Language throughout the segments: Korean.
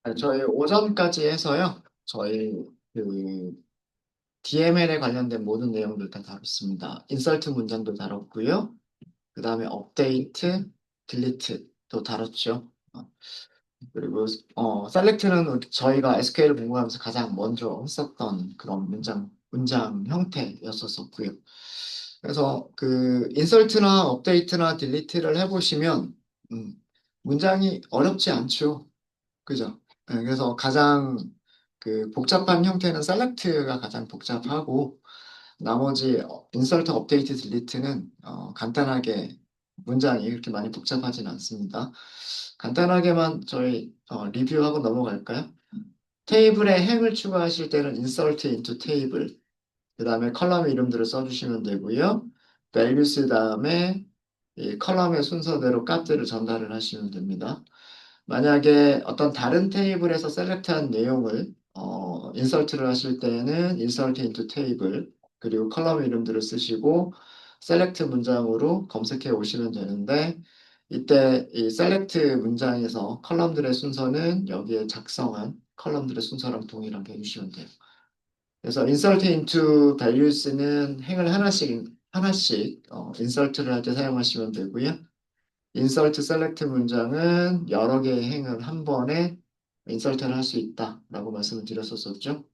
네, 저희 오전까지 해서요. 저희 그 DML에 관련된 모든 내용들 다 다뤘습니다. 인설트 문장도 다뤘고요. 그 다음에 업데이트, 딜리트도 다뤘죠. 그리고 셀렉트는 저희가 SQL 공부하면서 가장 먼저 했었던 그런 문장 형태였었고요. 그래서 그 인설트나 업데이트나 딜리트를 해보시면 음, 문장이 어렵지 않죠. 그죠? 네, 그래서 가장 그 복잡한 형태는 셀렉트가 가장 복잡하고 나머지 인설트, 업데이트, 딜리트는 간단하게 문장이 그렇게 많이 복잡하진 않습니다. 간단하게만 저희 리뷰하고 넘어갈까요? 테이블에 행을 추가하실 때는 insert into table, 그 다음에 컬럼 이름들을 써주시면 되고요. values 다음에 이 컬럼의 순서대로 값들을 전달을 하시면 됩니다. 만약에 어떤 다른 테이블에서 셀렉트한 내용을 인설트를 하실 때는 insert into table 그리고 컬럼 이름들을 쓰시고 셀렉트 문장으로 검색해 오시면 되는데 이때 이 셀렉트 문장에서 컬럼들의 순서는 여기에 작성한 컬럼들의 순서랑 동일하게 해주시면 돼요. 그래서 insert into values는 행을 하나씩 인설트를 할 때 사용하시면 되고요. 인설트 셀렉트 문장은 여러 개의 행을 한 번에 인설트를 할 수 있다라고 말씀을 드렸었죠.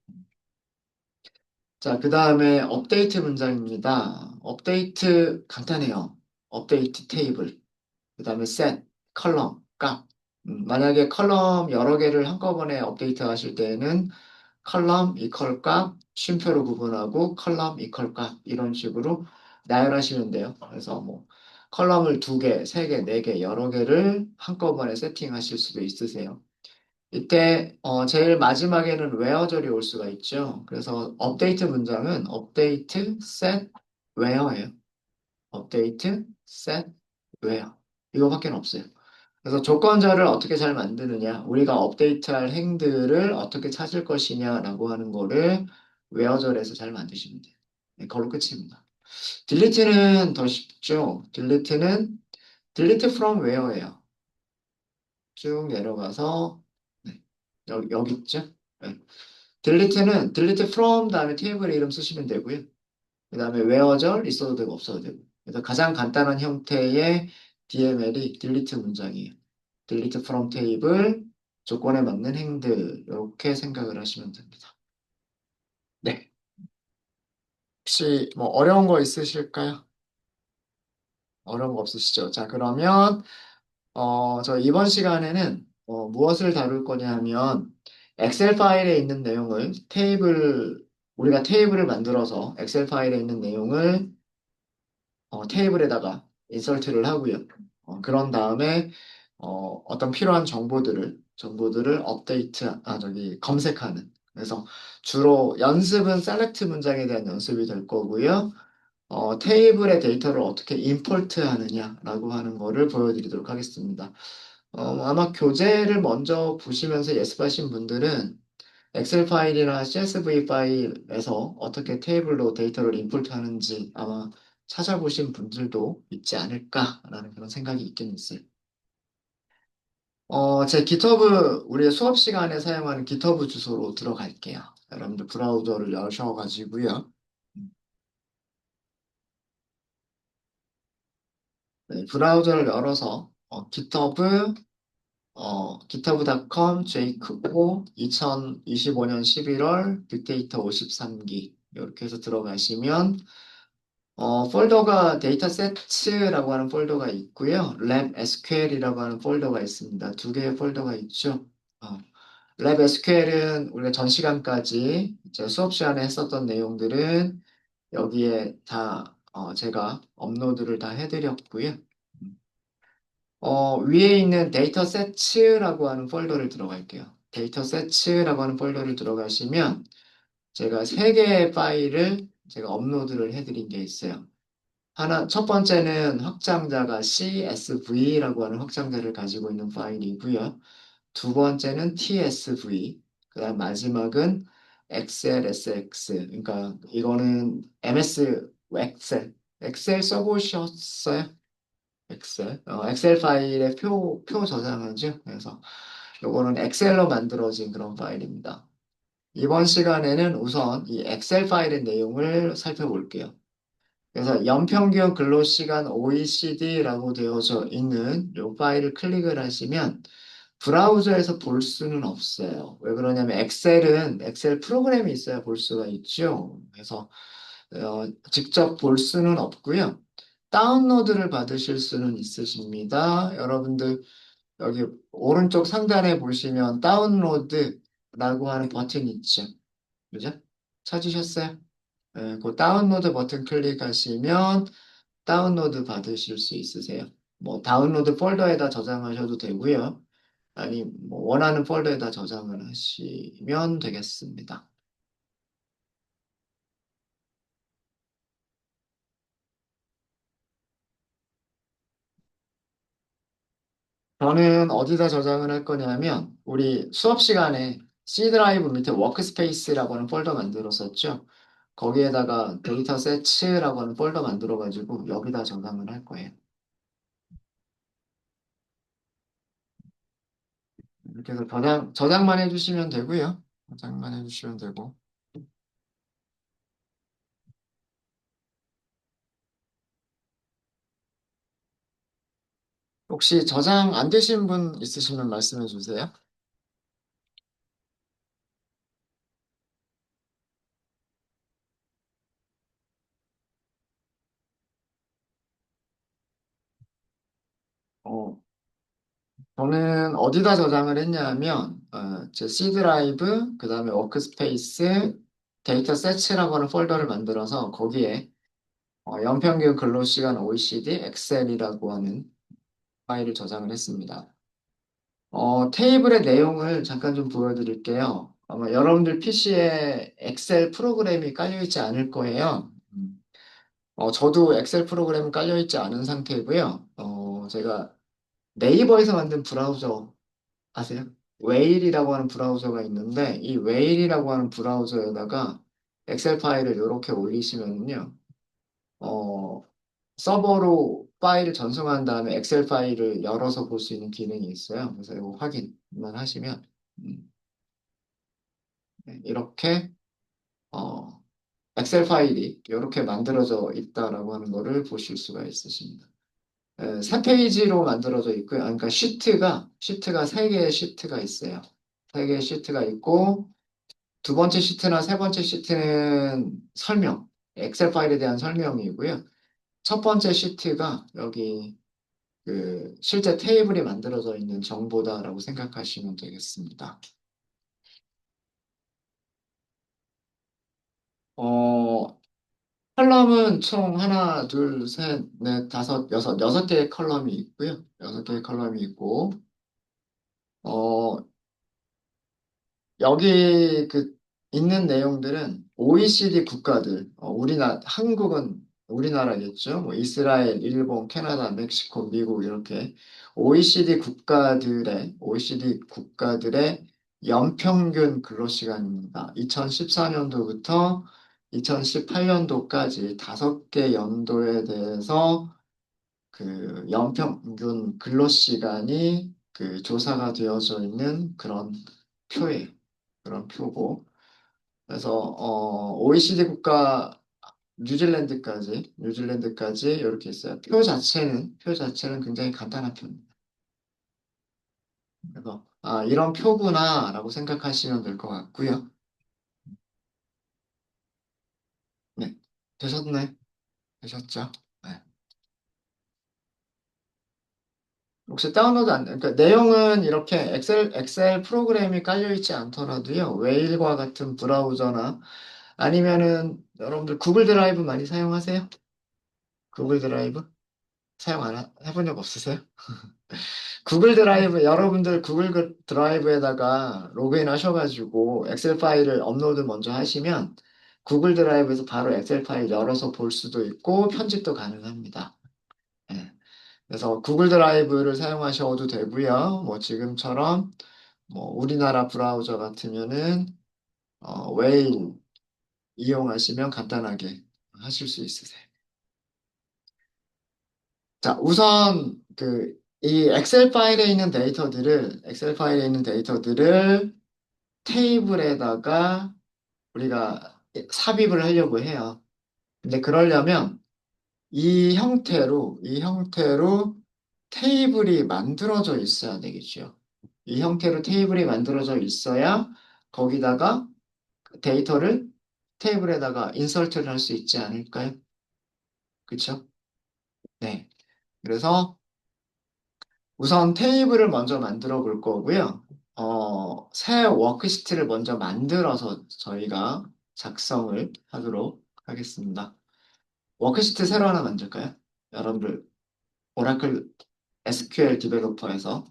자, 그 다음에 업데이트 문장입니다. 업데이트 간단해요. 업데이트 테이블, 그 다음에 set, 컬럼, 값. 만약에 컬럼 여러 개를 한꺼번에 업데이트 하실 때에는 컬럼 이퀄 값, 쉼표로 구분하고 컬럼 이퀄 값 이런 식으로 나열하시면 돼요. 그래서 뭐 컬럼을 두 개, 세 개, 네 개, 여러 개를 한꺼번에 세팅하실 수도 있으세요. 이때 제일 마지막에는 where절이 올 수가 있죠. 그래서 업데이트 문장은 업데이트, set, where예요. 업데이트, set, where. 이거밖에 없어요. 그래서 조건절을 어떻게 잘 만드느냐, 우리가 업데이트할 행들을 어떻게 찾을 것이냐라고 하는 거를 where절에서 잘 만드시면 돼요. 네, 그걸로 끝입니다. 딜리트는 더 쉽죠. 딜리트는 delete from where예요. 쭉 내려가서 네, 여기 있죠. 네. 딜리트는 delete from 다음에 테이블 이름 쓰시면 되고요. 그 다음에 where절 있어도 되고 없어도 되고. 그래서 가장 간단한 형태의 DML이 delete 문장이에요. delete from table, 조건에 맞는 행들 이렇게 생각을 하시면 됩니다. 네. 혹시 뭐 어려운 거 있으실까요? 어려운 거 없으시죠? 자, 그러면 저 이번 시간에는 무엇을 다룰 거냐 하면 엑셀 파일에 있는 내용을 우리가 테이블을 만들어서 엑셀 파일에 있는 내용을 테이블에다가 인설트를 하고요. 그런 다음에 어떤 필요한 정보들을 검색하는. 그래서 주로 연습은 셀렉트 문장에 대한 연습이 될 거고요. 테이블의 데이터를 어떻게 임포트 하느냐라고 하는 거를 보여드리도록 하겠습니다. 아마 교재를 먼저 보시면서 예습하신 분들은 엑셀 파일이나 CSV 파일에서 어떻게 테이블로 데이터를 임포트 하는지 아마 찾아보신 분들도 있지 않을까라는 그런 생각이 있긴 있어요. 제 GitHub, 우리 수업 시간에 사용하는 GitHub 주소로 들어갈게요. 여러분들 브라우저를 여셔가지고요. 네, 브라우저를 열어서 github.com j크고 2025년 11월 빅데이터 53기 이렇게 해서 들어가시면 폴더가 데이터 세츠라고 하는 폴더가 있고요. 랩 SQL이라고 하는 폴더가 있습니다. 두 개의 폴더가 있죠. 어, 랩 SQL은 우리가 전 시간까지 이제 수업 시간에 했었던 내용들은 여기에 다 제가 업로드를 다 해드렸고요. 위에 있는 데이터 세츠라고 하는 폴더를 들어갈게요. 데이터 세츠라고 하는 폴더를 들어가시면 제가 세 개의 파일을 제가 업로드를 해드린 게 있어요. 첫 번째는 확장자가 CSV라고 하는 확장자를 가지고 있는 파일이고요. 두 번째는 TSV, 그다음 마지막은 XLSX. 그러니까 이거는 MS 엑셀 써보셨어요? 엑셀 파일에 표 저장하죠. 그래서 요거는 엑셀로 만들어진 그런 파일입니다. 이번 시간에는 우선 이 엑셀 파일의 내용을 살펴볼게요. 그래서 연평균 근로시간 OECD라고 되어져 있는 이 파일을 클릭을 하시면 브라우저에서 볼 수는 없어요. 왜 그러냐면 엑셀은 엑셀 프로그램이 있어야 볼 수가 있죠. 그래서 직접 볼 수는 없고요. 다운로드를 받으실 수는 있으십니다. 여러분들 여기 오른쪽 상단에 보시면 다운로드라고 하는 버튼이 있죠. 그죠? 찾으셨어요? 네, 그 다운로드 버튼 클릭하시면 다운로드 받으실 수 있으세요. 뭐 다운로드 폴더에다 저장하셔도 되고요. 아니 뭐 원하는 폴더에다 저장을 하시면 되겠습니다. 저는 어디다 저장을 할 거냐면 우리 수업 시간에 C 드라이브 밑에 워크스페이스라고 하는 폴더 만들었었죠. 거기에다가 데이터 세츠라고 하는 폴더 만들어 가지고 여기다 저장을 할 거예요. 이렇게 해서 저장만 해주시면 되고요. 저장만 해주시면 되고. 혹시 저장 안 되신 분 있으시면 말씀해 주세요. 어, 저는 어디다 저장을 했냐면, 제 C 드라이브, 그 다음에 워크스페이스, 데이터 세츠라고 하는 폴더를 만들어서 거기에 연평균 근로시간 OECD 엑셀이라고 하는 파일을 저장을 했습니다. 테이블의 내용을 잠깐 좀 보여드릴게요. 아마 여러분들 PC에 엑셀 프로그램이 깔려있지 않을 거예요. 저도 엑셀 프로그램 깔려있지 않은 상태이고요. 제가 네이버에서 만든 브라우저 아세요? 웨일이라고 하는 브라우저가 있는데 이 웨일이라고 하는 브라우저에다가 엑셀 파일을 이렇게 올리시면요. 어, 서버로 파일을 전송한 다음에 엑셀 파일을 열어서 볼 수 있는 기능이 있어요. 그래서 이거 확인만 하시면 네, 이렇게 어, 엑셀 파일이 이렇게 만들어져 있다라고 하는 거를 보실 수가 있으십니다. 세 페이지로 만들어져 있고요. 그러니까 시트가 세 개의 시트가 있어요. 세 개의 시트가 있고 두 번째 시트나 세 번째 시트는 설명, 엑셀 파일에 대한 설명이고요. 첫 번째 시트가 여기 그 실제 테이블이 만들어져 있는 정보다라고 생각하시면 되겠습니다. 어, 컬럼은 총 하나, 둘, 셋, 넷, 다섯, 여섯 개의 컬럼이 있고요. 여섯 개의 컬럼이 있고, 어, 여기 그 있는 내용들은 OECD 국가들, 한국은 우리나라겠죠. 뭐 이스라엘, 일본, 캐나다, 멕시코, 미국 이렇게 OECD 국가들의 연평균 근로시간입니다. 2014년도부터 2018년도까지 다섯 개 연도에 대해서 그 연평균 근로시간이 그 조사가 되어져 있는 그런 표예요. 그런 표고. 그래서 OECD 국가 뉴질랜드까지 이렇게 있어요. 표 자체는 굉장히 간단한 표입니다. 그래서 이런 표구나라고 생각하시면 될 것 같고요. 네, 되셨네, 되셨죠? 네. 혹시 다운로드 그러니까 내용은 이렇게 엑셀 프로그램이 깔려 있지 않더라도요. 웨일과 같은 브라우저나 아니면은 여러분들 구글 드라이브 많이 사용하세요? 구글 드라이브? 해본 적 없으세요? 여러분들 구글 드라이브에다가 로그인 하셔가지고 엑셀 파일을 업로드 먼저 하시면 구글 드라이브에서 바로 엑셀 파일 열어서 볼 수도 있고 편집도 가능합니다. 예. 그래서 구글 드라이브를 사용하셔도 되고요. 뭐 지금처럼 뭐 우리나라 브라우저 같으면은 웨일 이용하시면 간단하게 하실 수 있으세요. 자, 우선 그 이 엑셀 파일에 있는 데이터들을 테이블에다가 우리가 삽입을 하려고 해요. 근데 그러려면 이 형태로 테이블이 만들어져 있어야 되겠죠. 이 형태로 테이블이 만들어져 있어야 거기다가 데이터를 테이블에다가 인설트를 할 수 있지 않을까요? 그쵸? 네. 그래서 우선 테이블을 먼저 만들어 볼 거고요. 새 워크시트를 먼저 만들어서 저희가 작성을 하도록 하겠습니다. 워크시트 새로 하나 만들까요? 여러분들, 오라클 SQL 디벨로퍼에서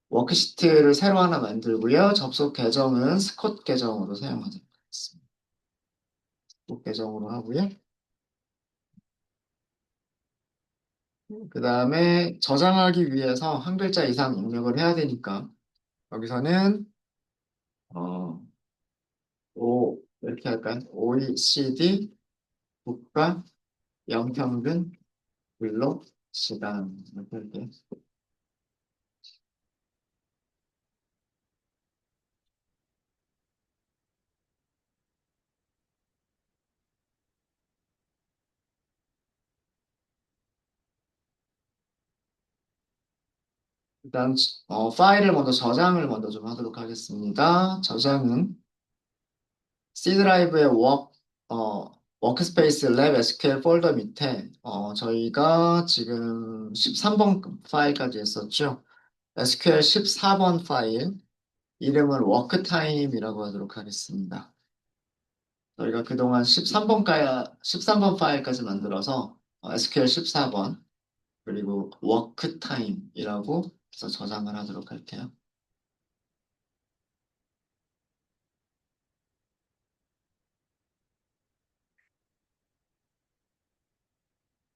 워크시트를 새로 하나 만들고요. 접속 계정은 스콧 계정으로 사용하도록 하겠습니다. 스콧 계정으로 하고요. 그 다음에 저장하기 위해서 한 글자 이상 입력을 해야 되니까 여기서는 어, 이렇게 할까요? OECD 국가 연평균 근로 시간 이렇게 할게요. 일단 파일을 먼저 저장을 먼저 좀 하도록 하겠습니다. 저장은 C 드라이브의 워크스페이스 랩 SQL 폴더 밑에 저희가 지금 13번 파일까지 했었죠. SQL 14번 파일 이름을 워크타임이라고 하도록 하겠습니다. 저희가 그동안 13번 파일까지 만들어서 SQL 14번 그리고 워크타임이라고 해서 저장을 하도록 할게요.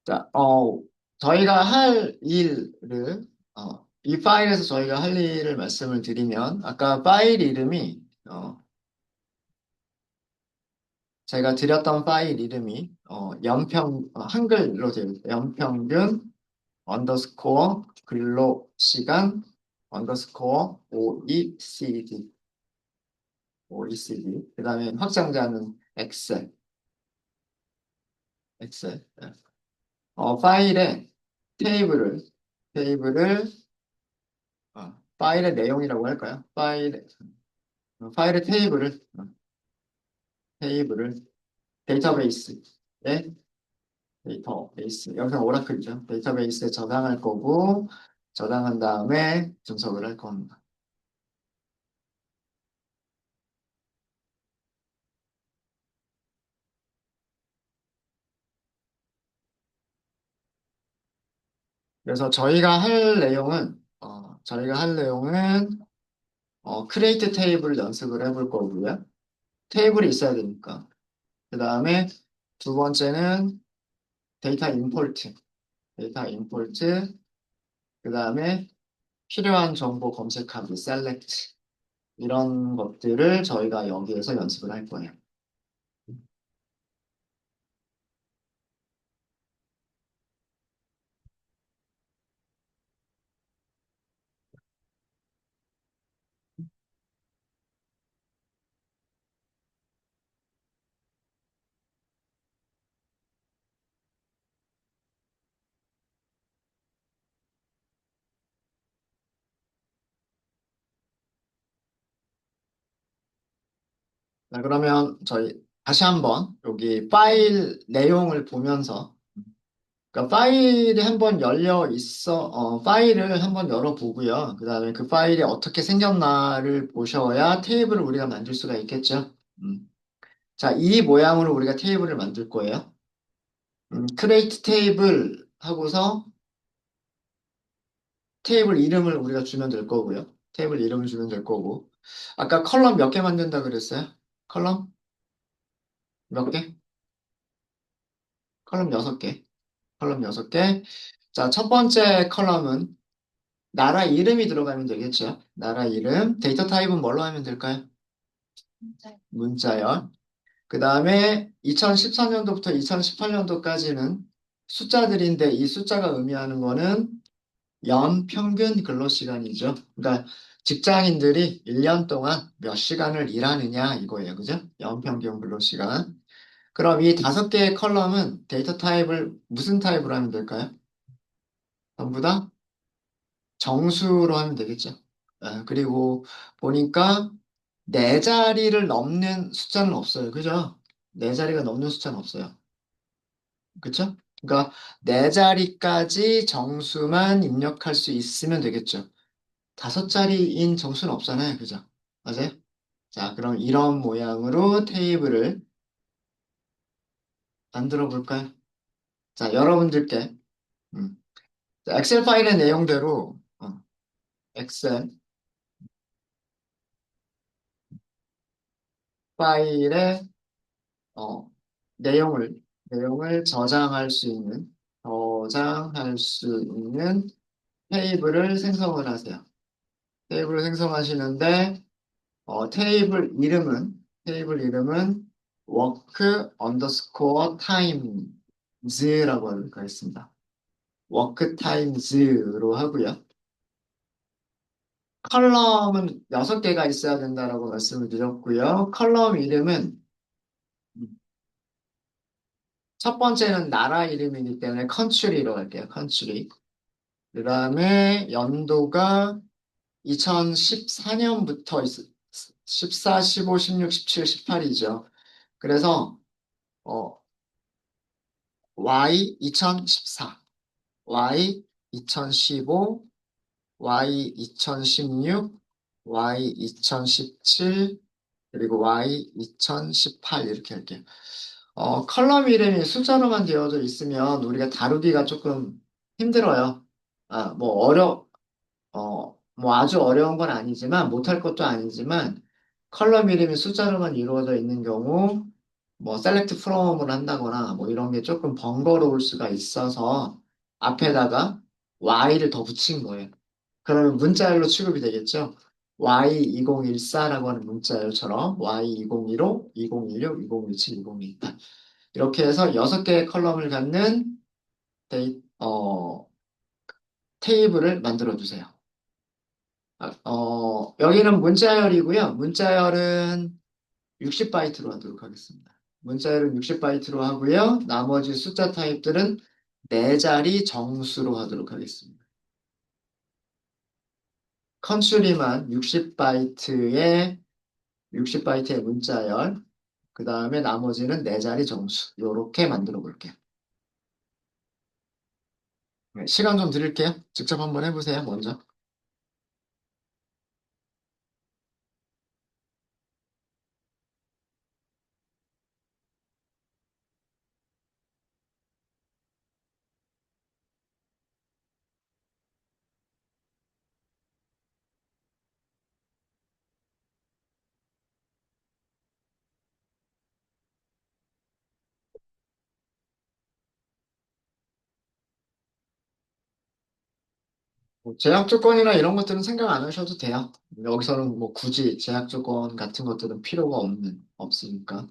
자, 저희가 할 일을, 이 파일에서 저희가 할 일을 말씀을 드리면, 아까 파일 이름이, 제가 드렸던 파일 이름이, 한글로 되어 있어요. 연평균 언더스코어 근로 시간 언더스코어 OECD. 그 다음에 확장자는 엑셀. 네. 파일에 테이블을, 테이블을, 파일의 내용이라고 할까요? 파일의 테이블을, 데이터베이스에, 여기서 오라클이죠. 데이터베이스에 저장할 거고, 저장한 다음에 분석을 할 겁니다. 그래서 저희가 할 내용은, 크리에이트 테이블 연습을 해볼 거고요. 테이블이 있어야 되니까. 그 다음에 두 번째는 데이터 임포트, 그 다음에 필요한 정보 검색하기, 셀렉트. 이런 것들을 저희가 여기에서 연습을 할 거예요. 자, 그러면 저희 다시 한번 여기 파일 내용을 보면서, 그러니까 파일이 한번 파일을 한번 열어보고요. 그 다음에 그 파일이 어떻게 생겼나를 보셔야 테이블을 우리가 만들 수가 있겠죠. 자, 이 모양으로 우리가 테이블을 만들 거예요. create 테이블 하고서 테이블 이름을 우리가 주면 될 거고요. 테이블 이름을 주면 될 거고. 아까 컬럼 몇 개 만든다 그랬어요? 컬럼 몇 개? 컬럼 6개. 컬럼 6개. 자, 첫 번째 컬럼은 나라 이름이 들어가면 되겠죠. 나라 이름. 데이터 타입은 뭘로 하면 될까요? 문자열. 그 다음에 2014년도부터 2018년도까지는 숫자들인데 이 숫자가 의미하는 거는 연평균 근로시간이죠. 그러니까 직장인들이 1년 동안 몇 시간을 일하느냐 이거예요. 그죠? 연평균 근로시간. 그럼 이 5개의 컬럼은 데이터 타입을 무슨 타입으로 하면 될까요? 전부 다 정수로 하면 되겠죠. 그리고 보니까 네 자리를 넘는 숫자는 없어요. 그죠? 네 자리가 넘는 숫자는 없어요. 그쵸? 그러니까 네 자리까지 정수만 입력할 수 있으면 되겠죠. 5자리인 정수는 없잖아요. 그죠? 맞아요? 자, 그럼 이런 모양으로 테이블을 만들어 볼까요? 자, 여러분들께 음, 자, 엑셀 파일의 내용대로 엑셀 파일의 어, 내용을 저장할 수 있는 테이블을 생성을 하세요. 테이블을 생성하시는데 테이블 이름은 work underscore times라고 하겠습니다. work times로 하고요. 컬럼은 6개가 있어야 된다라고 말씀을 드렸고요. 컬럼 이름은 첫 번째는 나라 이름이기 때문에 country로 할게요. country. 그 다음에 연도가 2014년부터 14, 15, 16, 17, 18이죠. 그래서 어, Y 2014, Y 2015, Y 2016, Y 2017, 그리고 Y 2018 이렇게 할게요. 컬럼 이름이 숫자로만 되어져 있으면 우리가 다루기가 조금 힘들어요. 뭐 아주 어려운 건 아니지만, 못할 것도 아니지만, 컬럼 이름이 숫자로만 이루어져 있는 경우, 뭐, 셀렉트 프롬을 한다거나, 뭐, 이런 게 조금 번거로울 수가 있어서, 앞에다가 Y를 더 붙인 거예요. 그러면 문자열로 취급이 되겠죠? Y2014라고 하는 문자열처럼, Y2015, 2016, 2017, 2028. 이렇게 해서 6개의 컬럼을 갖는 테이블을 만들어 주세요. 여기는 문자열이고요. 문자열은 60바이트로 하도록 하겠습니다. 문자열은 60바이트로 하고요. 나머지 숫자 타입들은 4자리 정수로 하도록 하겠습니다. 컨츄리만 60바이트의 문자열, 그 다음에 나머지는 4자리 정수. 이렇게 만들어 볼게요. 네, 시간 좀 드릴게요. 직접 한번 해보세요, 먼저. 뭐 제약 조건이나 이런 것들은 생각 안 하셔도 돼요. 여기서는 뭐 굳이 제약 조건 같은 것들은 필요가 없으니까.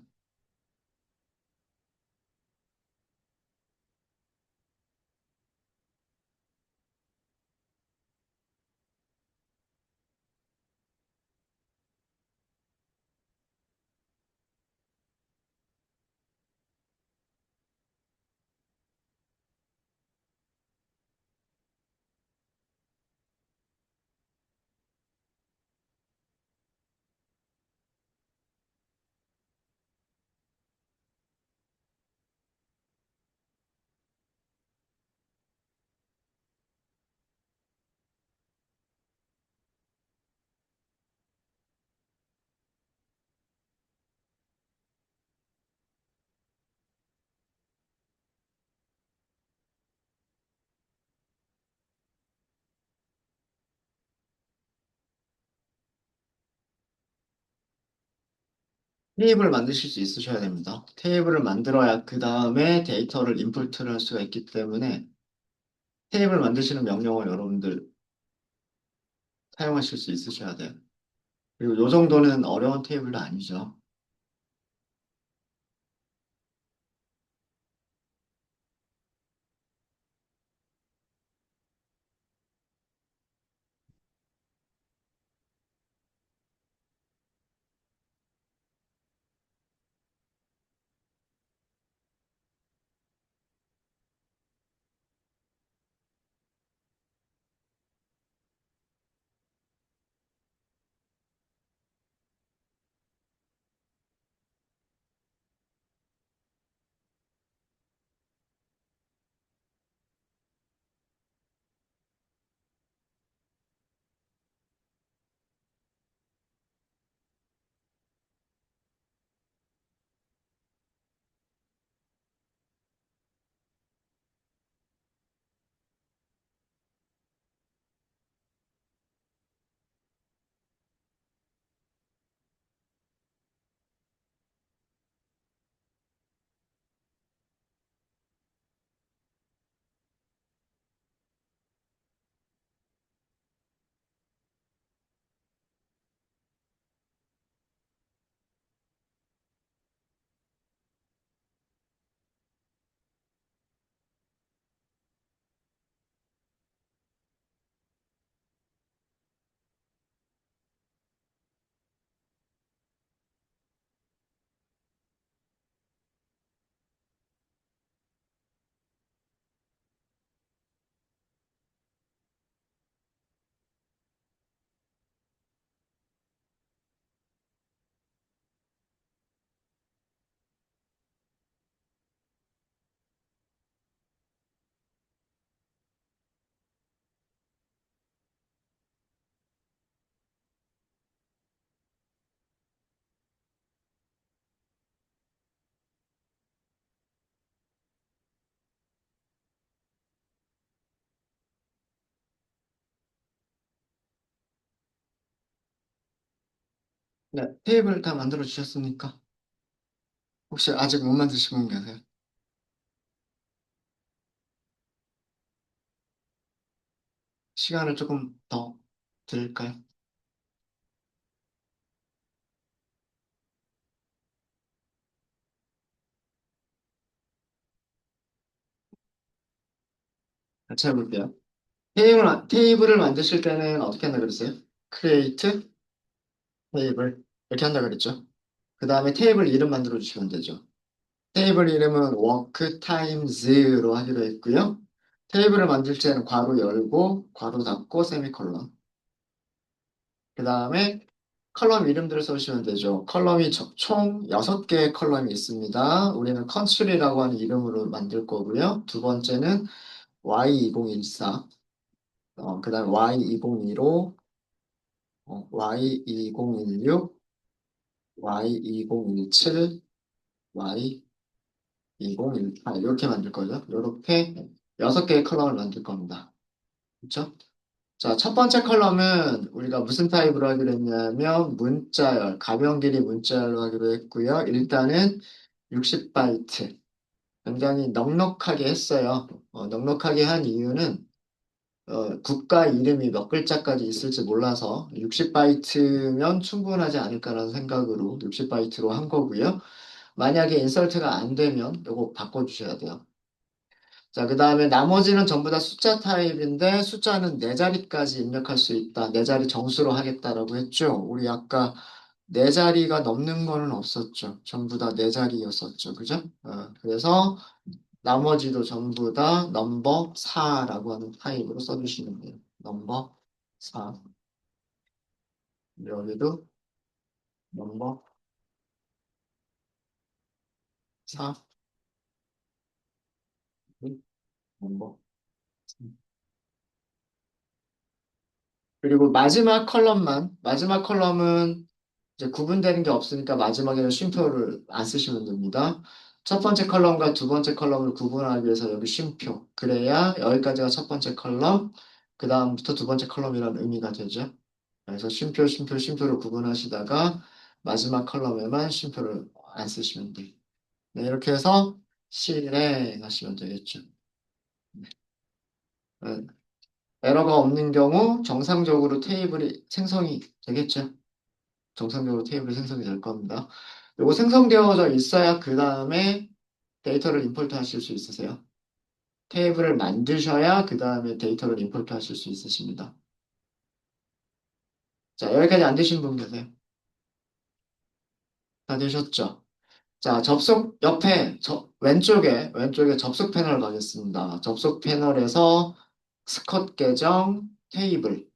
테이블을 만드실 수 있으셔야 됩니다. 테이블을 만들어야 그 다음에 데이터를 인풋을 할 수가 있기 때문에 테이블 만드시는 명령어 여러분들 사용하실 수 있으셔야 돼요. 그리고 이 정도는 어려운 테이블도 아니죠. 네, 테이블 다 만들어 주셨습니까? 혹시 아직 못 만드시고 계세요? 시간을 조금 더 드릴까요? 같이 해볼게요. 테이블을 만드실 때는 어떻게 한다 그랬어요? create 테이블 이렇게 한다 그랬죠? 그 다음에 테이블 이름 만들어 주시면 되죠. 테이블 이름은 work times로 하기로 했고요. 테이블을 만들 때는 괄호 열고 괄호 닫고 세미콜론. 그 다음에 컬럼 이름들을 써주시면 되죠. 컬럼이 총 6개의 컬럼이 있습니다. 우리는 컨츄리라고 하는 이름으로 만들 거고요. 두 번째는 Y2014, 그 다음에 Y2015, Y2016, Y2017, Y2018 이렇게 만들 거죠. 이렇게 6개의 컬럼을 만들 겁니다. 그렇죠? 자, 첫 번째 컬럼은 우리가 무슨 타입으로 하기로 했냐면 문자열, 가변 길이 문자열로 하기로 했고요. 일단은 60바이트. 굉장히 넉넉하게 했어요. 넉넉하게 한 이유는 국가 이름이 몇 글자까지 있을지 몰라서 60바이트면 충분하지 않을까라는 생각으로 60바이트로 한 거고요. 만약에 인설트가 안 되면 이거 바꿔주셔야 돼요. 자, 그 다음에 나머지는 전부 다 숫자 타입인데 숫자는 네 자리까지 입력할 수 있다. 네 자리 정수로 하겠다라고 했죠. 우리 아까 네 자리가 넘는 거는 없었죠. 전부 다 네 자리였었죠. 그죠? 그래서 나머지도 전부 다 넘버 4라고 하는 타입으로 써주시면 돼요. 넘버 4. 여기도 넘버 4. 넘버 3. 그리고 마지막 컬럼은 이제 구분되는 게 없으니까 마지막에는 쉼표를 안 쓰시면 됩니다. 첫 번째 컬럼과 두 번째 컬럼을 구분하기 위해서 여기 쉼표. 그래야 여기까지가 첫 번째 컬럼, 그 다음부터 두 번째 컬럼이라는 의미가 되죠. 그래서 쉼표를 구분하시다가 마지막 컬럼에만 쉼표를 안 쓰시면 돼요. 네, 이렇게 해서 실행하시면 되겠죠. 네, 에러가 없는 경우 정상적으로 테이블이 생성이 되겠죠. 정상적으로 테이블이 생성이 될 겁니다. 요거 생성되어져 있어야 그 다음에 데이터를 임포트 하실 수 있으세요. 테이블을 만드셔야 그 다음에 데이터를 임포트 하실 수 있으십니다. 자, 여기까지 안 되신 분 계세요? 다 되셨죠? 자, 옆에, 왼쪽에 접속 패널 가겠습니다. 접속 패널에서 스컷 계정, 테이블,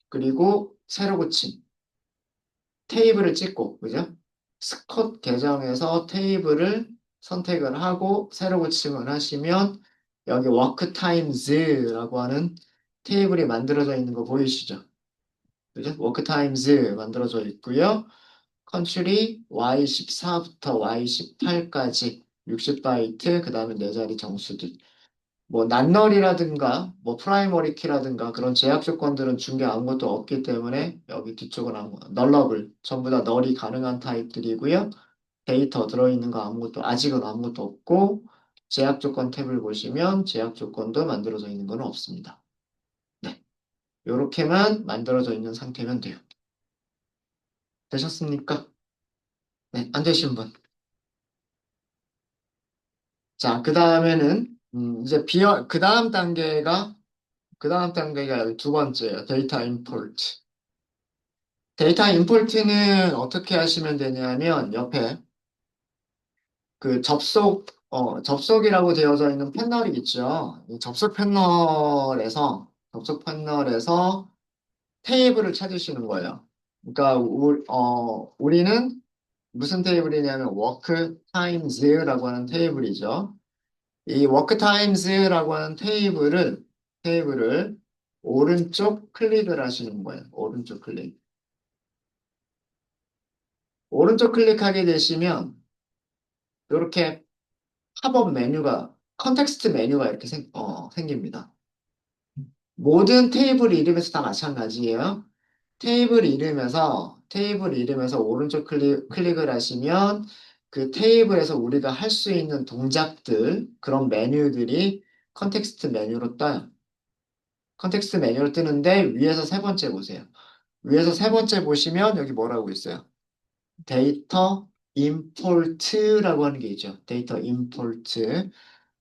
그리고 새로 고침. 테이블을 찍고, 그죠? 스컷 계정에서 테이블을 선택을 하고 새로 고침을 하시면 여기 워크 타임즈라고 하는 테이블이 만들어져 있는 거 보이시죠? 그죠? 워크 타임즈 만들어져 있고요. 컨츄리 Y14부터 Y18까지 60바이트, 그 다음에 네 자리 정수들. 뭐 낱널이라든가 뭐 프라이머리 키라든가 그런 제약 조건들은 준 게 아무것도 없기 때문에 여기 뒤쪽은 널러블 전부 다 널이 가능한 타입들이고요. 데이터 들어있는 거 아직은 아무것도 없고 제약 조건 탭을 보시면 제약 조건도 만들어져 있는 건 없습니다. 네, 이렇게만 만들어져 있는 상태면 돼요. 되셨습니까? 네, 안 되신 분. 자, 이제 그 다음 단계가 여기 두 번째예요. 데이터 임포트. 데이터 임포트는 어떻게 하시면 되냐면 옆에 그 접속이라고 되어져 있는 패널이 있죠. 이 접속 패널에서 테이블을 찾으시는 거예요. 그러니까 우리는 무슨 테이블이냐면 work times라고 하는 테이블이죠. 이 work times라고 하는 테이블을 오른쪽 클릭을 하시는 거예요. 오른쪽 클릭. 오른쪽 클릭하게 되시면 이렇게 컨텍스트 메뉴가 이렇게 생깁니다. 모든 테이블 이름에서 다 마찬가지예요. 테이블 이름에서 테이블 이름에서 오른쪽 클릭을 하시면 그 테이블에서 우리가 할 수 있는 동작들, 그런 메뉴들이 컨텍스트 메뉴로 떠요. 컨텍스트 메뉴로 뜨는데 위에서 세 번째 보세요. 위에서 세 번째 보시면 여기 뭐라고 있어요? 데이터 임포트라고 하는 게 있죠. 데이터 임포트.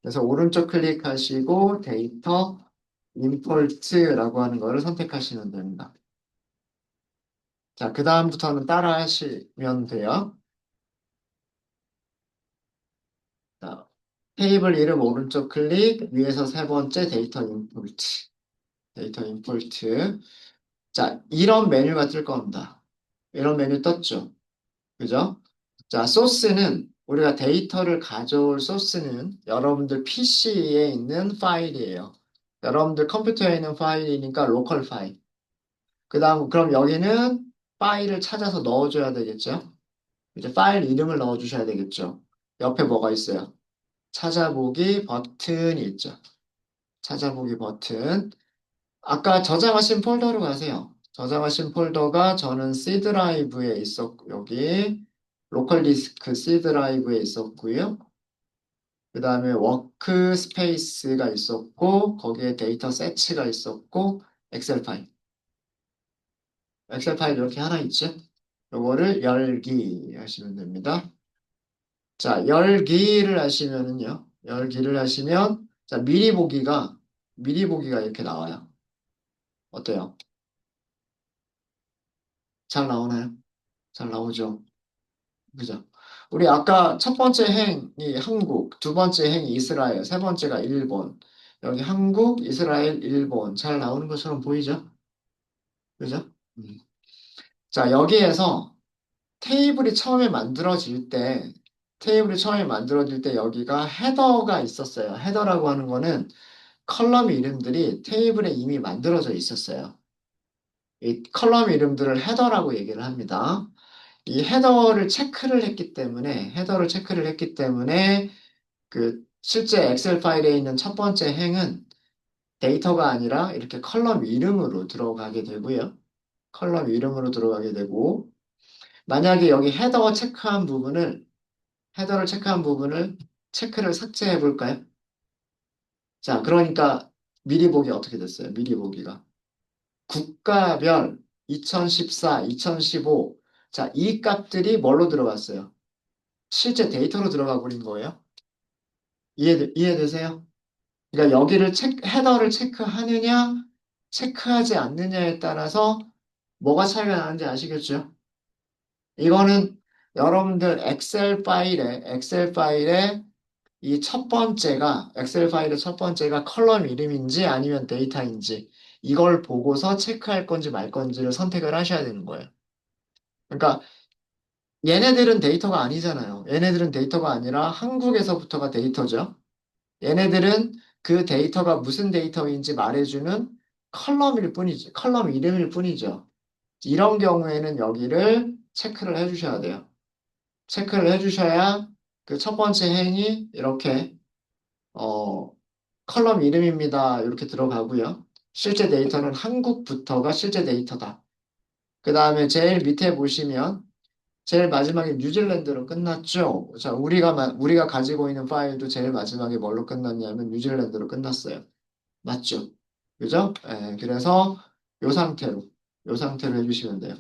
그래서 오른쪽 클릭하시고 데이터 임포트라고 하는 거를 선택하시면 됩니다. 자, 그 다음부터는 따라 하시면 돼요. 자, 테이블 이름 오른쪽 클릭, 위에서 세 번째 데이터 임포트. 데이터 임포트. 자, 이런 메뉴가 뜰 겁니다. 이런 메뉴 떴죠. 그죠? 자, 소스는 우리가 데이터를 가져올 소스는 여러분들 PC에 있는 파일이에요. 여러분들 컴퓨터에 있는 파일이니까 로컬 파일. 그럼 여기는 파일을 찾아서 넣어줘야 되겠죠? 이제 파일 이름을 넣어주셔야 되겠죠? 옆에 뭐가 있어요? 찾아보기 버튼이 있죠. 찾아보기 버튼. 아까 저장하신 폴더로 가세요. 저장하신 폴더가 저는 C 드라이브에 여기 로컬 디스크 C 드라이브에 있었고요. 그 다음에 워크 스페이스가 있었고, 거기에 데이터 세츠가 있었고, 엑셀 파일. 엑셀 파일 이렇게 하나 있죠? 요거를 열기 하시면 됩니다. 자, 열기를 하시면은요. 열기를 하시면, 자, 미리 보기가 이렇게 나와요. 어때요? 잘 나오나요? 잘 나오죠? 그죠? 우리 아까 첫 번째 행이 한국, 두 번째 행이 이스라엘, 세 번째가 일본. 여기 한국, 이스라엘, 일본. 잘 나오는 것처럼 보이죠? 그죠? 자, 여기에서 테이블이 처음에 만들어질 때 여기가 헤더가 있었어요. 헤더라고 하는 거는 컬럼 이름들이 테이블에 이미 만들어져 있었어요. 이 컬럼 이름들을 헤더라고 얘기를 합니다. 이 헤더를 체크를 했기 때문에 그 실제 엑셀 파일에 있는 첫 번째 행은 데이터가 아니라 이렇게 컬럼 이름으로 들어가게 되고요. 컬럼 이름으로 들어가게 되고, 만약에 여기 헤더를 체크한 부분을 체크를 삭제해 볼까요? 자, 그러니까 미리 보기 어떻게 됐어요? 미리 보기가. 국가별 2014, 2015. 자, 이 값들이 뭘로 들어갔어요? 실제 데이터로 들어가 버린 거예요. 이해되세요? 그러니까 헤더를 체크하느냐, 체크하지 않느냐에 따라서 뭐가 차이가 나는지 아시겠죠? 이거는 여러분들 엑셀 파일에 엑셀 파일의 첫 번째가 컬럼 이름인지 아니면 데이터인지 이걸 보고서 체크할 건지 말 건지를 선택을 하셔야 되는 거예요. 그러니까 얘네들은 데이터가 아니잖아요. 얘네들은 데이터가 아니라 한국에서부터가 데이터죠. 얘네들은 그 데이터가 무슨 데이터인지 말해주는 컬럼 이름일 뿐이죠. 이런 경우에는 여기를 체크를 해주셔야 돼요. 체크를 해주셔야 그 첫 번째 행이 이렇게, 어, 컬럼 이름입니다. 이렇게 들어가고요. 실제 데이터는 한국부터가 실제 데이터다. 그 다음에 제일 마지막에 뉴질랜드로 끝났죠. 자, 우리가 가지고 있는 파일도 제일 마지막에 뭘로 끝났냐면 뉴질랜드로 끝났어요. 맞죠? 그죠? 예, 그래서 요 상태로 해주시면 돼요.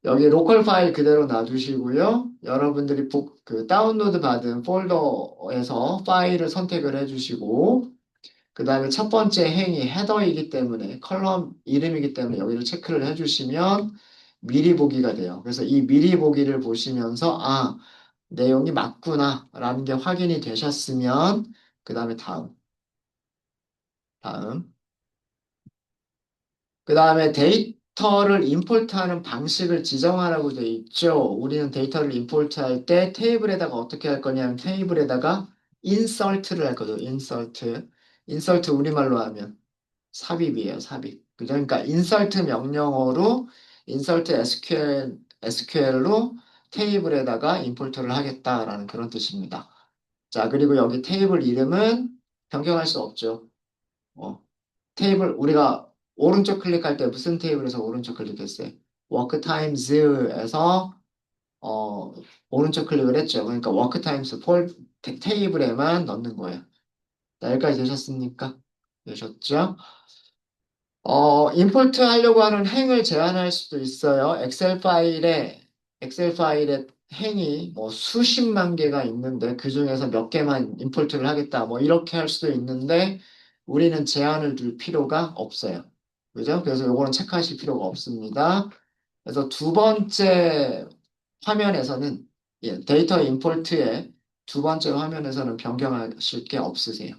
여기 로컬 파일 그대로 놔두시고요. 여러분들이 다운로드 받은 폴더에서 파일을 선택을 해주시고, 그 다음에 첫 번째 행이 헤더이기 때문에, 컬럼 이름이기 때문에 여기를 체크를 해주시면 미리 보기가 돼요. 그래서 이 미리 보기를 보시면서, 아, 내용이 맞구나, 라는 게 확인이 되셨으면, 그 다음에 다음. 그 다음에 데이터를 임포트하는 방식을 지정하라고 돼 있죠. 우리는 데이터를 임포트할 때 테이블에다가 어떻게 할 거냐면 테이블에다가 인설트를 할 거죠. 인설트. 인설트 우리말로 하면 삽입이에요. 삽입. 그죠? 그러니까 인설트 명령어로 인설트 SQL로 테이블에다가 임포트를 하겠다라는 그런 뜻입니다. 자, 그리고 여기 테이블 이름은 변경할 수 없죠. 어, 우리가 오른쪽 클릭할 때 무슨 테이블에서 오른쪽 클릭했어요? 워크 타임즈에서 어, 오른쪽 클릭을 했죠. 그러니까 워크 타임스 테이블에만 넣는 거예요. 자, 여기까지 되셨습니까? 되셨죠? 임포트 하려고 하는 행을 제한할 수도 있어요. 엑셀 파일에 행이 뭐 수십만 개가 있는데 그 중에서 몇 개만 임포트를 하겠다. 뭐 이렇게 할 수도 있는데 우리는 제한을 둘 필요가 없어요. 그죠? 그래서 요거는 체크하실 필요가 없습니다. 그래서 두 번째 화면에서는 데이터 임포트의 두 번째 화면에서는 변경하실 게 없으세요.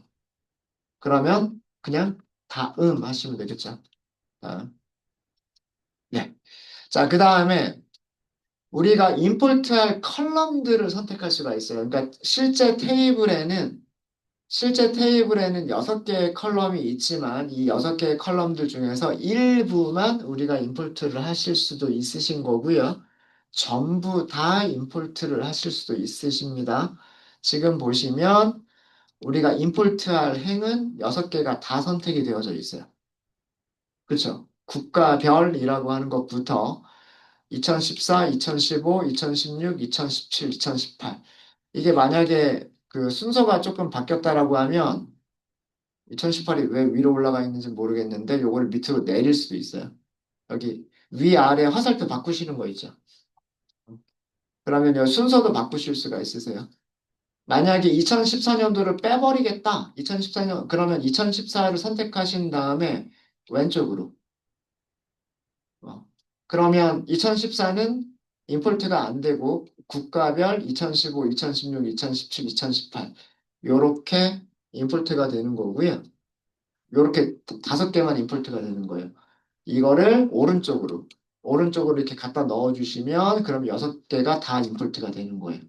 그러면 그냥 다음 하시면 되겠죠. 다음. 네. 자, 그 다음에 우리가 임포트할 컬럼들을 선택할 수가 있어요. 그러니까 실제 테이블에는 6개의 컬럼이 있지만 이 6개의 컬럼들 중에서 일부만 우리가 임포트를 하실 수도 있으신 거고요. 전부 다 임포트를 하실 수도 있으십니다. 지금 보시면 우리가 임포트할 행은 6개가 다 선택이 되어져 있어요. 그렇죠? 국가별이라고 하는 것부터 2014, 2015, 2016, 2017, 2018. 이게 만약에 그 순서가 조금 바뀌었다라고 하면 2018이 왜 위로 올라가 있는지 모르겠는데 요거를 밑으로 내릴 수도 있어요. 여기 위아래 화살표 바꾸시는 거 있죠. 그러면 요 순서도 바꾸실 수가 있으세요. 만약에 2014년도를 빼버리겠다. 2014년 그러면 2014를 선택하신 다음에 왼쪽으로 그러면 2014는 임포트가 안 되고 국가별 2015, 2016, 2017, 2018 요렇게 임포트가 되는 거고요. 요렇게 5개만 임포트가 되는 거예요. 이거를 오른쪽으로 이렇게 갖다 넣어주시면 그럼 6개가 다 임포트가 되는 거예요.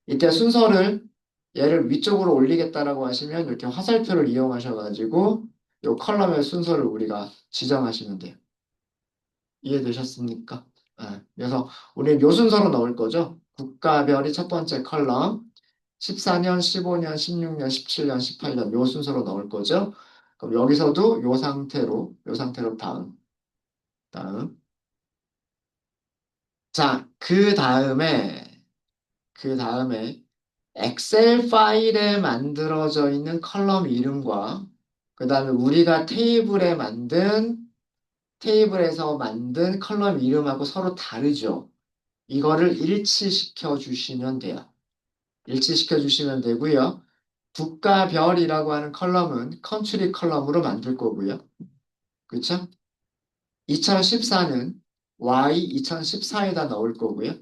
이때 순서를 얘를 위쪽으로 올리겠다라고 하시면 이렇게 화살표를 이용하셔가지고 요 컬럼의 순서를 우리가 지정하시면 돼요. 이해되셨습니까? 네. 그래서 우리는 요 순서로 넣을 거죠. 국가별이 첫 번째 컬럼, 14년, 15년, 16년, 17년, 18년 요 순서로 넣을 거죠. 그럼 여기서도 요 상태로 다음. 자, 그 다음에 엑셀 파일에 만들어져 있는 컬럼 이름과 그 다음에 우리가 테이블에서 만든 컬럼 이름하고 서로 다르죠. 이거를 일치시켜 주시면 돼요. 일치시켜 주시면 되고요. 국가별이라고 하는 컬럼은 컨트리 컬럼으로 만들 거고요. 그렇죠? 2014는 Y 2014에다 넣을 거고요.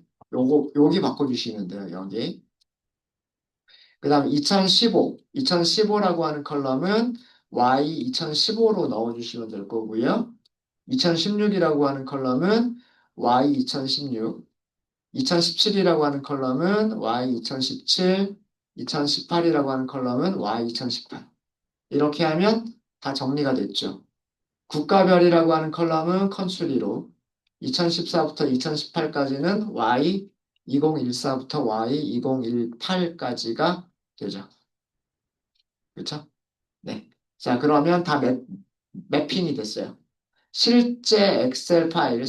여기 바꿔주시면 돼요. 여기. 그 다음 2015라고 하는 컬럼은 Y 2015로 넣어주시면 될 거고요. 2016이라고 하는 컬럼은 Y 2016, 2017이라고 하는 컬럼은 Y 2017, 2018이라고 하는 컬럼은 Y 2018. 이렇게 하면 다 정리가 됐죠. 국가별이라고 하는 컬럼은 컨츄리로 2014부터 2018까지는 Y 2014부터 Y 2018까지가 되죠. 그렇죠? 네. 자, 그러면 다 매핑이 됐어요. 실제 엑셀 파일,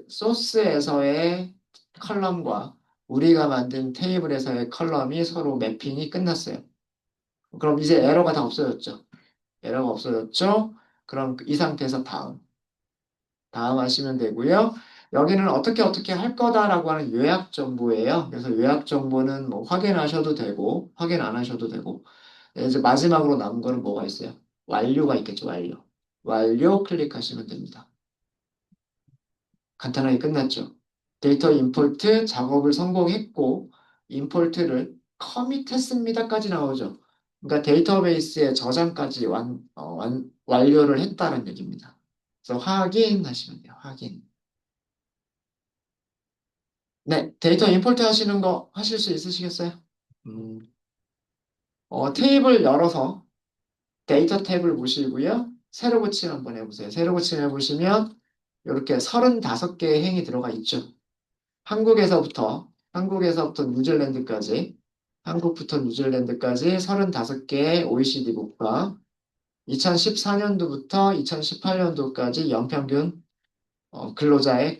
소스에서의 컬럼과 우리가 만든 테이블에서의 컬럼이 서로 매핑이 끝났어요. 그럼 이제 에러가 다 없어졌죠. 에러가 없어졌죠. 그럼 이 상태에서 다음 하시면 되고요. 여기는 어떻게 할 거다라고 하는 요약 정보예요. 그래서 요약 정보는 뭐 확인하셔도 되고, 확인 안 하셔도 되고. 네, 이제 마지막으로 남은 거는 뭐가 있어요? 완료가 있겠죠, 완료. 완료 클릭하시면 됩니다. 간단하게 끝났죠. 데이터 임포트 작업을 성공했고, 임포트를 커밋했습니다까지 나오죠. 그러니까 데이터베이스의 저장까지 완료를 했다는 얘기입니다. 그래서 확인하시면 돼요, 확인. 네, 데이터 임포트 하시는 거 하실 수 있으시겠어요? 음, 테이블 열어서 데이터 탭을 보시고요. 세로 고침 한번 해보세요. 세로 고침 해보시면 이렇게 35개의 행이 들어가 있죠. 한국에서부터 뉴질랜드까지, 한국부터 뉴질랜드까지 35개의 OECD 국가, 2014년도부터 2018년도까지 연평균 근로자의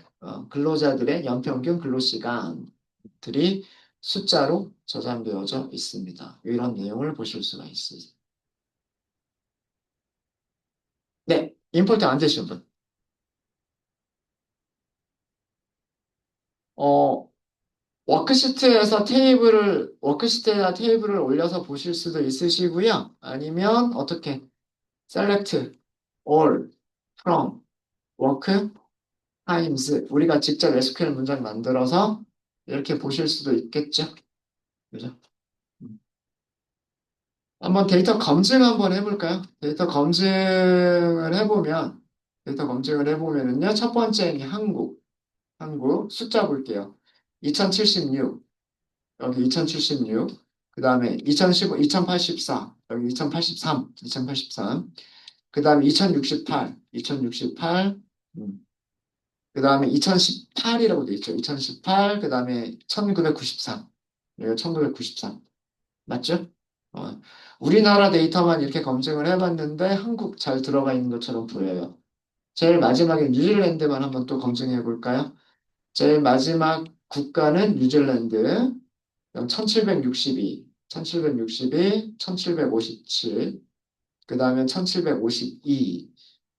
근로자들의 연평균 근로시간들이 숫자로 저장되어져 있습니다. 이런 내용을 보실 수가 있어요. 네, 임포트 안 되신 분. 어, 워크시트에다 테이블을 올려서 보실 수도 있으시고요. 아니면 어떻게, select all from work times. 우리가 직접 SQL 문장 만들어서 이렇게 보실 수도 있겠죠. 그죠? 음. 한번 데이터 검증 한번 해볼까요? 데이터 검증을 해보면은요, 첫 번째는 한국 숫자 볼게요. 2076, 여기 2076, 그 다음에 2015, 2084, 여기 2083, 그 다음에 2068, 그 다음에 2018이라고 돼 있죠. 2018, 그 다음에 1993, 여기가 1993, 맞죠? 어, 우리나라 데이터만 이렇게 검증을 해봤는데 한국 잘 들어가 있는 것처럼 보여요. 제일 마지막에 뉴질랜드만 한번 또 검증해 볼까요? 제일 마지막 국가는 뉴질랜드. 그럼 1762, 1757, 그 다음에 1752,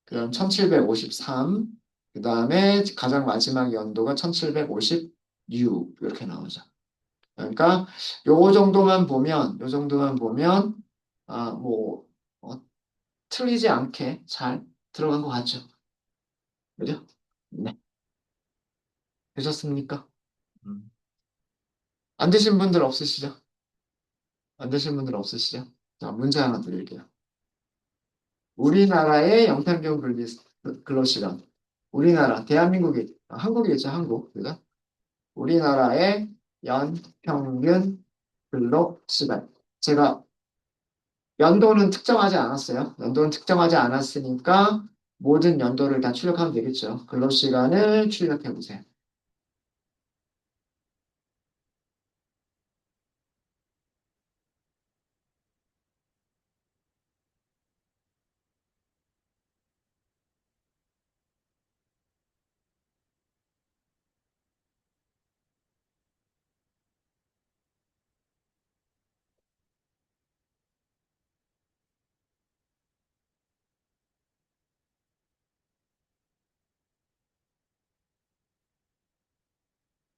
그 다음 1753, 그 다음에 가장 마지막 연도가 1756 이렇게 나오죠. 그러니까 요 정도만 보면 뭐 어, 틀리지 않게 잘 들어간 것 같죠. 그죠? 네. 되셨습니까? 음. 안 되신 분들 없으시죠? 안 되신 분들 없으시죠? 자, 문제 하나 드릴게요. 우리나라의 영평균 근로시간. 대한민국이, 한국이겠죠, 한국. 그죠? 우리나라의 연평균 근로시간. 제가 연도는 특정하지 않았어요. 연도는 특정하지 않았으니까 모든 연도를 다 출력하면 되겠죠. 근로시간을 출력해 보세요.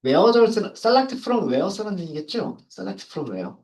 where를 select from where 쓰는 얘기겠죠? select from where.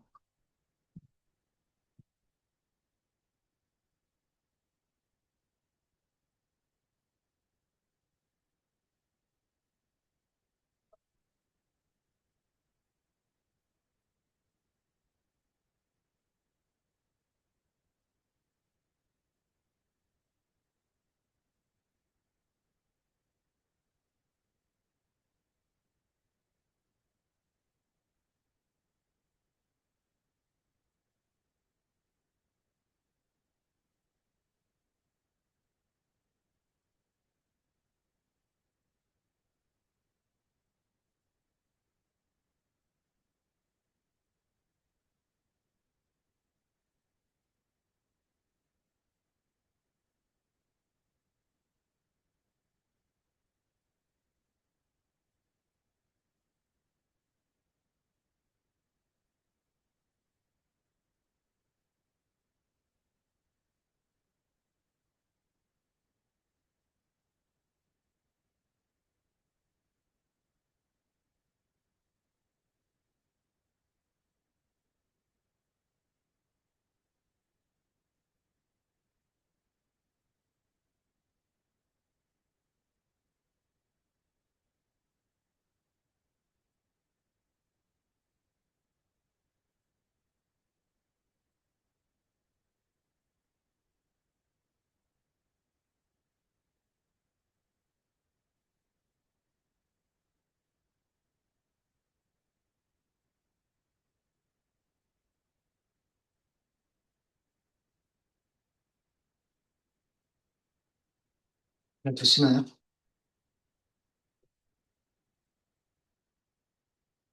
그냥 두시나요?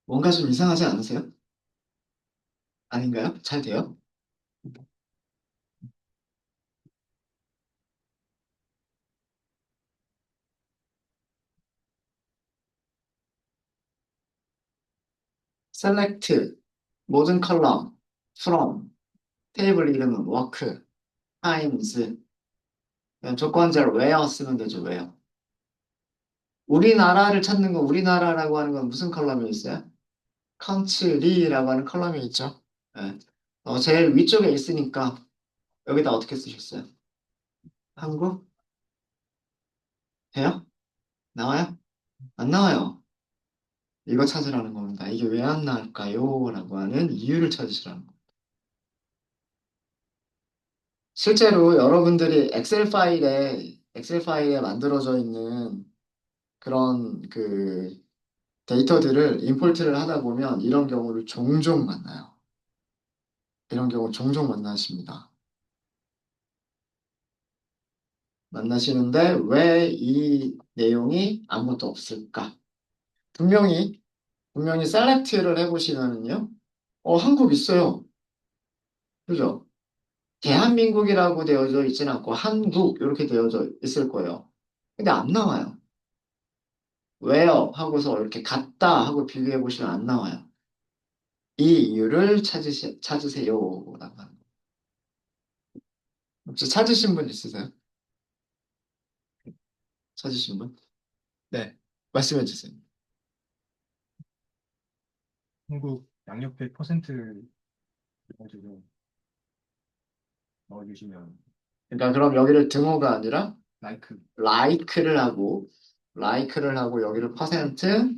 뭔가 좀 이상하지 않으세요? 아닌가요? 잘 돼요? select, 모든 컬럼, from, 테이블 이름은 work, times, 그냥 조건절 where 쓰면 되죠, where. 우리나라를 찾는 건 우리나라라고 하는 건 무슨 컬럼이 있어요? country라고 하는 컬럼이 있죠. 예. 제일 위쪽에 있으니까 여기다 어떻게 쓰셨어요? 한국? 돼요? 나와요? 안 나와요. 이거 찾으라는 겁니다. 이게 왜 안 나올까요? 라고 하는 이유를 찾으시라는 겁니다. 실제로 여러분들이 엑셀 파일에 만들어져 있는 그런 그 데이터들을 임포트를 하다 보면 이런 경우를 종종 만나요. 이런 경우 종종 만나십니다. 만나시는데 왜 이 내용이 아무것도 없을까? 분명히, 분명히 셀렉트를 해보시면은요, 한국 있어요. 그죠? 대한민국이라고 되어져 있지는 않고 한국 이렇게 되어져 있을 거예요. 근데 안 나와요. 왜요? 하고서 이렇게 같다 하고 비교해 보시면 안 나와요. 이 이유를 찾으세요. 라고 하는 거. 혹시 찾으신 분 있으세요? 찾으신 분? 네. 말씀해 주세요. 한국 양옆에 퍼센트 가지고 넣어주시면 그러니까 그럼 여기를 등호가 아니라 라이크 like를 하고 여기를 퍼센트,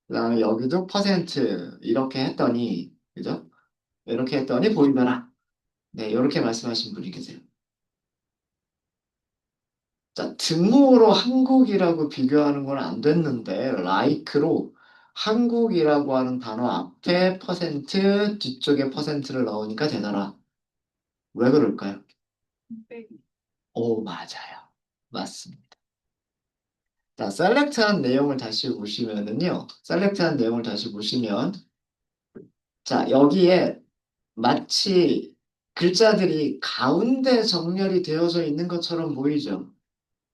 그다음에 여기도 퍼센트 이렇게 했더니 그죠? 이렇게 했더니 보이더라. 네, 이렇게 말씀하신 분이 계세요. 자, 등호로 한국이라고 비교하는 건 안 됐는데 like로 한국이라고 하는 단어 앞에 퍼센트, 뒤쪽에 퍼센트를 넣으니까 되더라. 왜 그럴까요? 오, 맞아요. 맞습니다. 자, 셀렉트한 내용을 다시 보시면은요. 셀렉트한 내용을 다시 보시면 자, 여기에 마치 글자들이 가운데 정렬이 되어져 있는 것처럼 보이죠.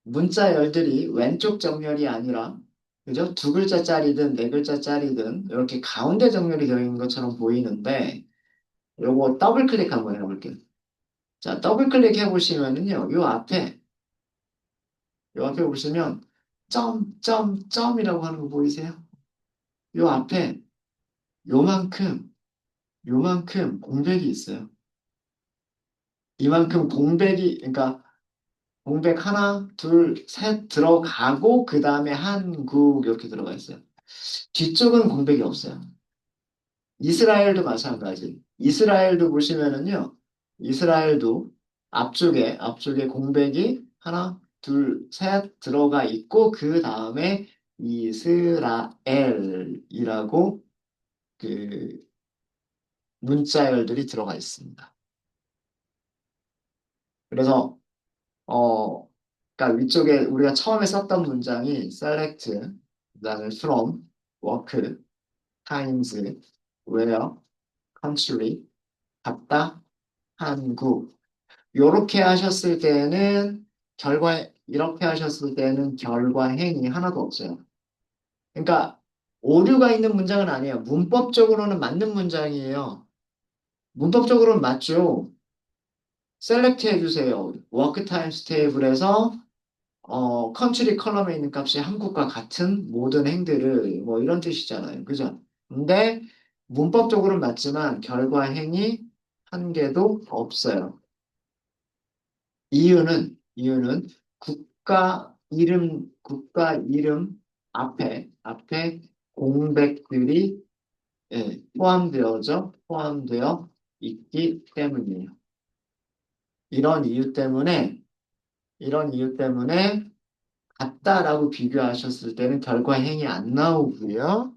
문자 열들이 왼쪽 정렬이 아니라 그죠? 두 글자짜리든 네 글자짜리든 이렇게 가운데 정렬이 되어 있는 것처럼 보이는데 요거 더블 클릭 한번 해볼게요. 자, 더블 클릭 해보시면은요. 요 앞에 보시면 점이라고 하는 거 보이세요? 요 앞에 요만큼 공백이 있어요. 이만큼 공백이, 그러니까 공백 하나, 둘, 셋 들어가고 그 다음에 한국 이렇게 들어가 있어요. 뒤쪽은 공백이 없어요. 이스라엘도 마찬가지. 이스라엘도 보시면은요. 이스라엘도 앞쪽에 공백이 하나, 둘, 셋 들어가 있고 그 다음에 이스라엘이라고 그 문자열들이 들어가 있습니다. 그래서 그러니까 위쪽에 우리가 처음에 썼던 문장이 select, 그다음에 from, work, times, where, country, 갔다, 한국. 요렇게 하셨을 때는 이렇게 하셨을 때는 결과 행이 하나도 없어요. 그러니까 오류가 있는 문장은 아니에요. 문법적으로는 맞는 문장이에요. 문법적으로는 맞죠. 셀렉트 해주세요. work times table에서 컨트리 컬럼에 있는 값이 한국과 같은 모든 행들을 뭐 이런 뜻이잖아요. 그죠? 근데 문법적으로는 맞지만 결과 행이 한 개도 없어요. 이유는 국가 이름 앞에 공백들이 포함되어 있기 때문이에요. 이런 이유 때문에, 이런 이유 때문에 같다라고 비교하셨을 때는 결과행이 안 나오고요.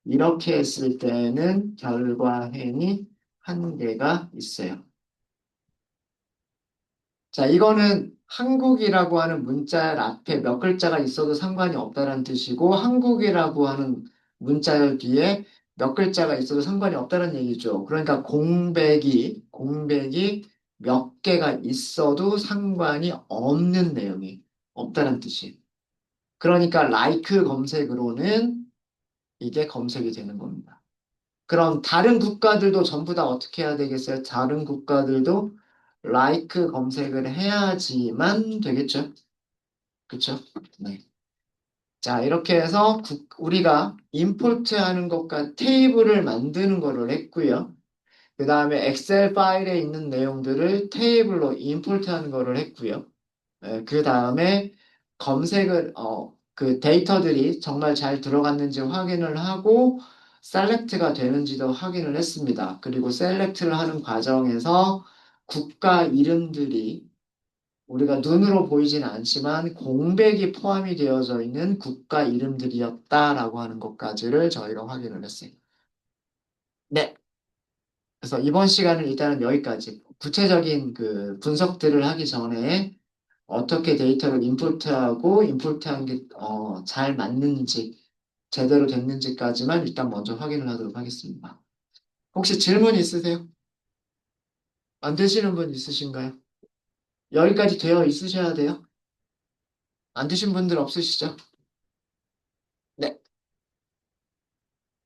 이렇게 했을 때는 결과행이 한 개가 있어요. 자, 이거는 한국이라고 하는 문자 앞에 몇 글자가 있어도 상관이 없다는 뜻이고, 한국이라고 하는 문자 뒤에 몇 글자가 있어도 상관이 없다는 얘기죠. 그러니까 공백이 몇 개가 있어도 상관이 없는 내용이 없다는 뜻이에요. 그러니까 like 검색으로는 이게 검색이 되는 겁니다. 그럼 다른 국가들도 전부 다 어떻게 해야 되겠어요? 다른 국가들도 like 검색을 해야지만 되겠죠? 그쵸? 네. 자, 이렇게 해서 우리가 임포트 하는 것과 테이블을 만드는 거를 했고요. 그 다음에 엑셀 파일에 있는 내용들을 테이블로 임포트 하는 거를 했고요. 그 다음에 검색을, 그 데이터들이 정말 잘 들어갔는지 확인을 하고, 셀렉트가 되는지도 확인을 했습니다. 그리고 셀렉트를 하는 과정에서 국가 이름들이 우리가 눈으로 보이진 않지만 공백이 포함이 되어져 있는 국가 이름들이었다라고 하는 것까지를 저희가 확인을 했어요. 네. 그래서 이번 시간은 일단은 여기까지. 구체적인 그 분석들을 하기 전에 어떻게 데이터를 인풋하고 인풋한 게 잘 맞는지 제대로 됐는지까지만 일단 먼저 확인을 하도록 하겠습니다. 혹시 질문 있으세요? 안 되시는 분 있으신가요? 여기까지 되어 있으셔야 돼요? 안 되신 분들 없으시죠?